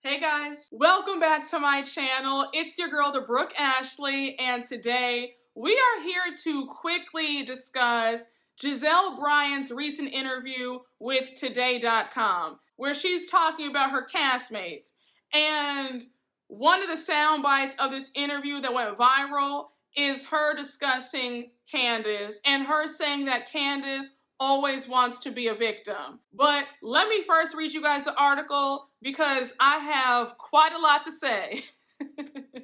Hey guys, welcome back to my channel. It's your girl, the Brooke Ashley, and today we are here to quickly discuss Gizelle Bryant's recent interview with Today.com, where she's talking about her castmates. And one of the sound bites of this interview that went viral is her discussing Candiace and her saying that Candiace always wants to be a victim. But let me first read you guys the article because I have quite a lot to say.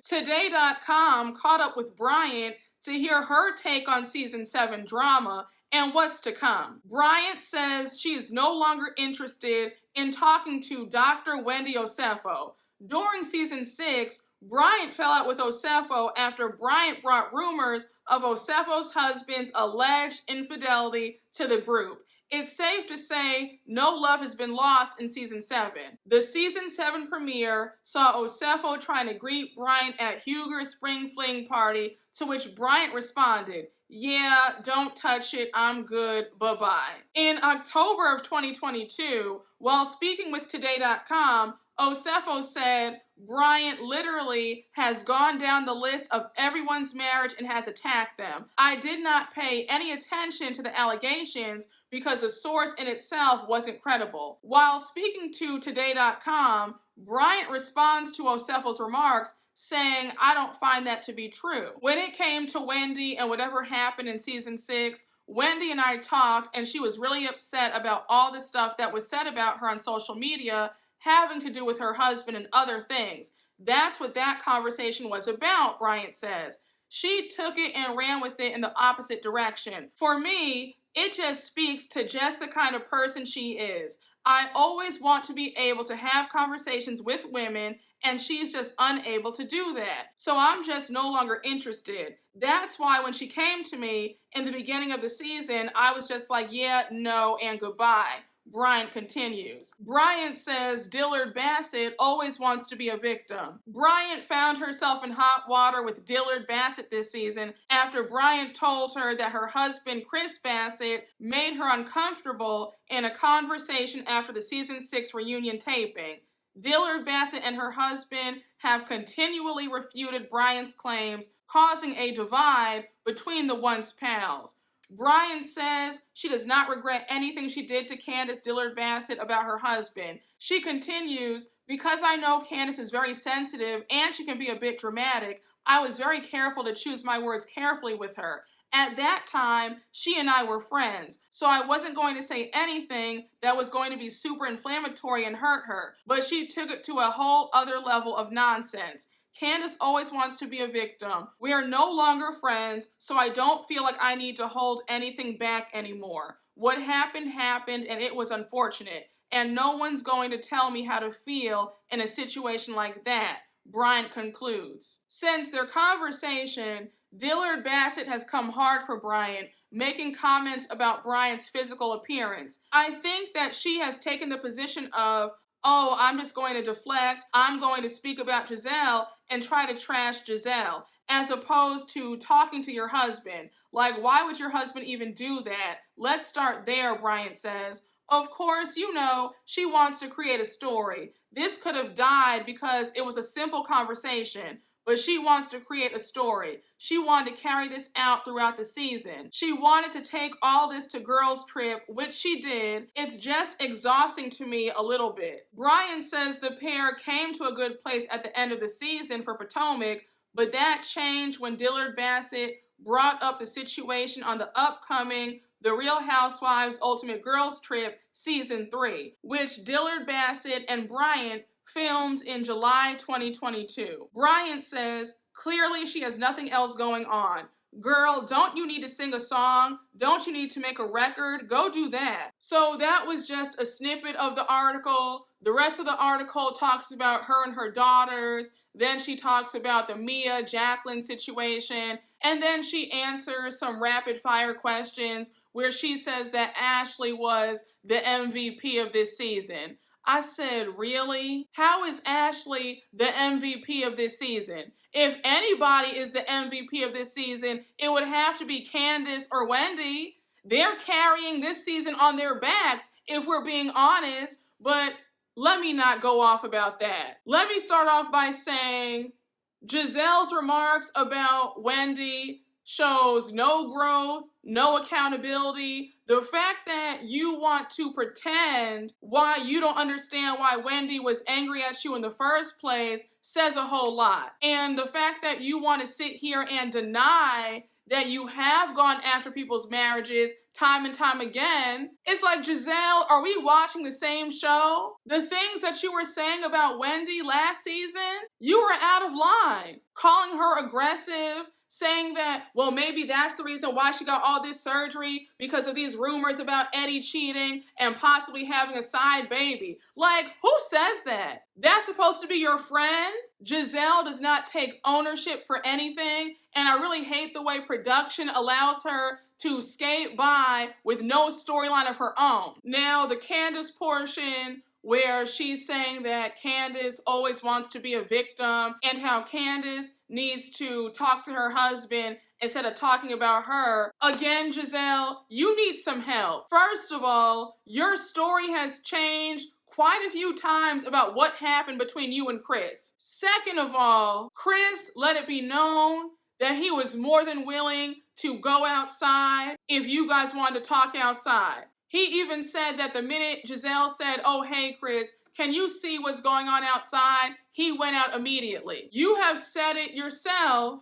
Today.com caught up with Bryant to hear her take on season 7 drama and what's to come. Bryant says she is no longer interested in talking to Dr. Wendy Osefo. During season 6, Bryant fell out with Osefo after Bryant brought rumors of Osefo's husband's alleged infidelity to the group. It's safe to say no love has been lost in season 7. The season 7 premiere saw Osefo trying to greet Bryant at Huger's spring fling party, to which Bryant responded, "Yeah, don't touch it, I'm good, bye-bye." In October of 2022, while speaking with Today.com, Osefo said Bryant literally has gone down the list of everyone's marriage and has attacked them. "I did not pay any attention to the allegations because the source in itself wasn't credible." While speaking to Today.com, Bryant responds to Osefo's remarks saying, "I don't find that to be true." When it came to Wendy and whatever happened in season 6, Wendy and I talked and she was really upset about all the stuff that was said about her on social media having to do with her husband and other things. That's what that conversation was about, Bryant says. She took it and ran with it in the opposite direction. For me, it just speaks to just the kind of person she is. I always want to be able to have conversations with women, and she's just unable to do that. So I'm just no longer interested. That's why when she came to me in the beginning of the season, I was just like, yeah, no, and goodbye. Bryant continues. Bryant says Dillard-Bassett always wants to be a victim. Bryant found herself in hot water with Dillard-Bassett this season after Bryant told her that her husband, Chris Bassett, made her uncomfortable in a conversation after the season 6 reunion taping. Dillard-Bassett and her husband have continually refuted Bryant's claims, causing a divide between the once pals. Bryant says she does not regret anything she did to Candiace Dillard-Bassett about her husband. She continues, "Because I know Candiace is very sensitive and she can be a bit dramatic, I was very careful to choose my words carefully with her. At that time, she and I were friends, so I wasn't going to say anything that was going to be super inflammatory and hurt her, but she took it to a whole other level of nonsense. Candiace always wants to be a victim. We are no longer friends, so I don't feel like I need to hold anything back anymore. What happened happened, and it was unfortunate, and no one's going to tell me how to feel in a situation like that," Bryant concludes. Since their conversation, Dillard-Bassett has come hard for Bryant, making comments about Bryant's physical appearance. I think that she has taken the position of, "Oh, I'm just going to deflect, I'm going to speak about Gizelle and try to trash Gizelle," as opposed to talking to your husband. Like, why would your husband even do that? Let's start there, Bryant says. Of course, you know, she wants to create a story. This could have died because it was a simple conversation, but she wants to create a story. She wanted to carry this out throughout the season. She wanted to take all this to girls' trip, which she did. It's just exhausting to me a little bit. Bryant says the pair came to a good place at the end of the season for Potomac, but that changed when Dillard-Bassett brought up the situation on the upcoming The Real Housewives Ultimate Girls Trip Season 3, which Dillard-Bassett and Bryant filmed in July 2022. Bryant says, "Clearly she has nothing else going on. Girl, don't you need to sing a song? Don't you need to make a record? Go do that." So that was just a snippet of the article. The rest of the article talks about her and her daughters. Then she talks about the Mia Jacqueline situation. And then she answers some rapid fire questions where she says that Ashley was the MVP of this season. I said, really? How is Ashley the MVP of this season? If anybody is the MVP of this season, it would have to be Candiace or Wendy. They're carrying this season on their backs, if we're being honest. But let me not go off about that. Let me start off by saying Gizelle's remarks about Wendy shows no growth, no accountability. The fact that you want to pretend why you don't understand why Wendy was angry at you in the first place says a whole lot. And the fact that you want to sit here and deny that you have gone after people's marriages time and time again, it's like, Gizelle, are we watching the same show? The things that you were saying about Wendy last season, you were out of line. Calling her aggressive, saying that, well, maybe that's the reason why she got all this surgery because of these rumors about Eddie cheating and possibly having a side baby. Like, who says that? That's supposed to be your friend? Gizelle does not take ownership for anything, and I really hate the way production allows her to skate by with no storyline of her own. Now, the Candiace portion where she's saying that Candiace always wants to be a victim and how Candiace needs to talk to her husband instead of talking about her. Again, Gizelle, you need some help. First of all, your story has changed quite a few times about what happened between you and Chris. Second of all, Chris let it be known that he was more than willing to go outside if you guys wanted to talk outside. He even said that the minute Gizelle said, oh, hey, Chris, can you see what's going on outside? He went out immediately. You have said it yourself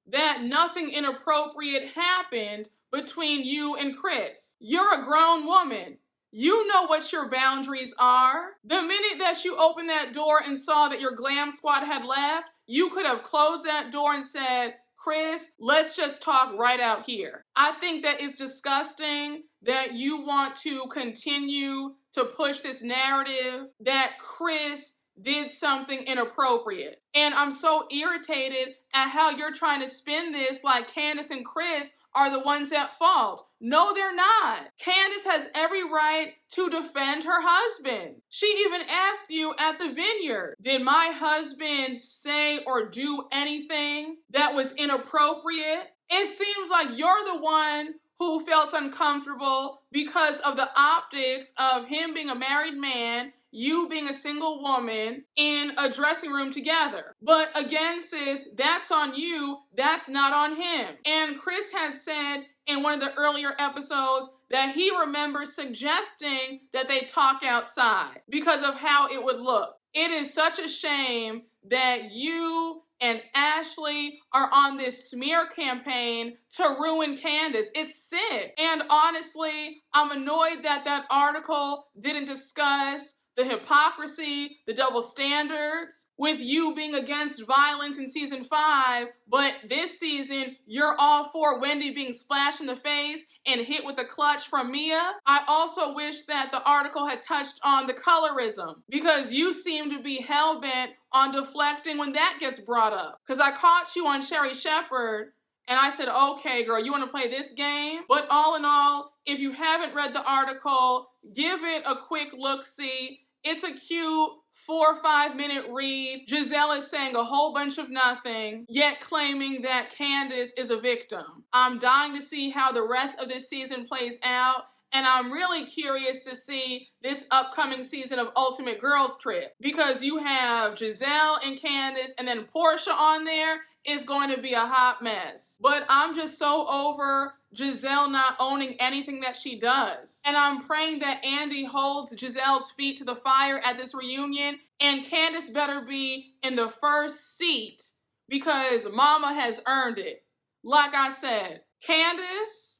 that nothing inappropriate happened between you and Chris. You're a grown woman. You know what your boundaries are. The minute that you opened that door and saw that your glam squad had left, you could have closed that door and said, Chris, let's just talk right out here. I think that is disgusting that you want to continue to push this narrative that Chris did something inappropriate. And I'm so irritated at how you're trying to spin this like Candiace and Chris are the ones at fault. No, they're not. Candiace has every right to defend her husband. She even asked you at the vineyard, did my husband say or do anything that was inappropriate? It seems like you're the one who felt uncomfortable because of the optics of him being a married man, you being a single woman in a dressing room together. But again, sis, that's on you. That's not on him. And Chris had said in one of the earlier episodes that he remembers suggesting that they talk outside because of how it would look. It is such a shame that you and Ashley are on this smear campaign to ruin Candiace. It's sick. And honestly, I'm annoyed that that article didn't discuss the hypocrisy, the double standards, with you being against violence in season 5, but this season, you're all for Wendy being splashed in the face and hit with a clutch from Mia. I also wish that the article had touched on the colorism, because you seem to be hell-bent on deflecting when that gets brought up. Because I caught you on Sherry Shepherd, and I said, okay, girl, you want to play this game? But all in all, if you haven't read the article, give it a quick look-see. It's a cute 4 or 5 minute read. Gizelle is saying a whole bunch of nothing, yet claiming that Candiace is a victim. I'm dying to see how the rest of this season plays out, and I'm really curious to see this upcoming season of Ultimate Girls Trip, because you have Gizelle and Candiace, and then Portia on there. Is going to be a hot mess. But I'm just so over Gizelle not owning anything that she does. And I'm praying that Andy holds Gizelle's feet to the fire at this reunion, and Candiace better be in the first seat because Mama has earned it. Like I said, Candiace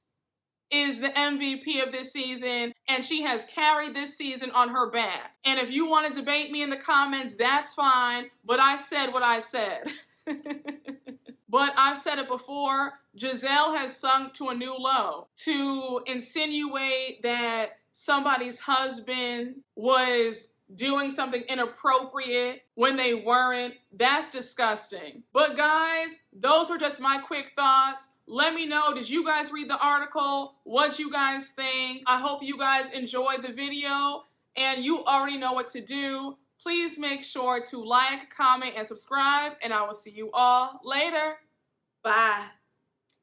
is the MVP of this season, and she has carried this season on her back. And if you want to debate me in the comments, that's fine, but I said what I said. But I've said it before, Gizelle has sunk to a new low. To insinuate that somebody's husband was doing something inappropriate when they weren't, that's disgusting. But guys, those were just my quick thoughts. Let me know, did you guys read the article? What you guys think? I hope you guys enjoyed the video, and you already know what to do. Please make sure to like, comment, and subscribe, and I will see you all later. Bye.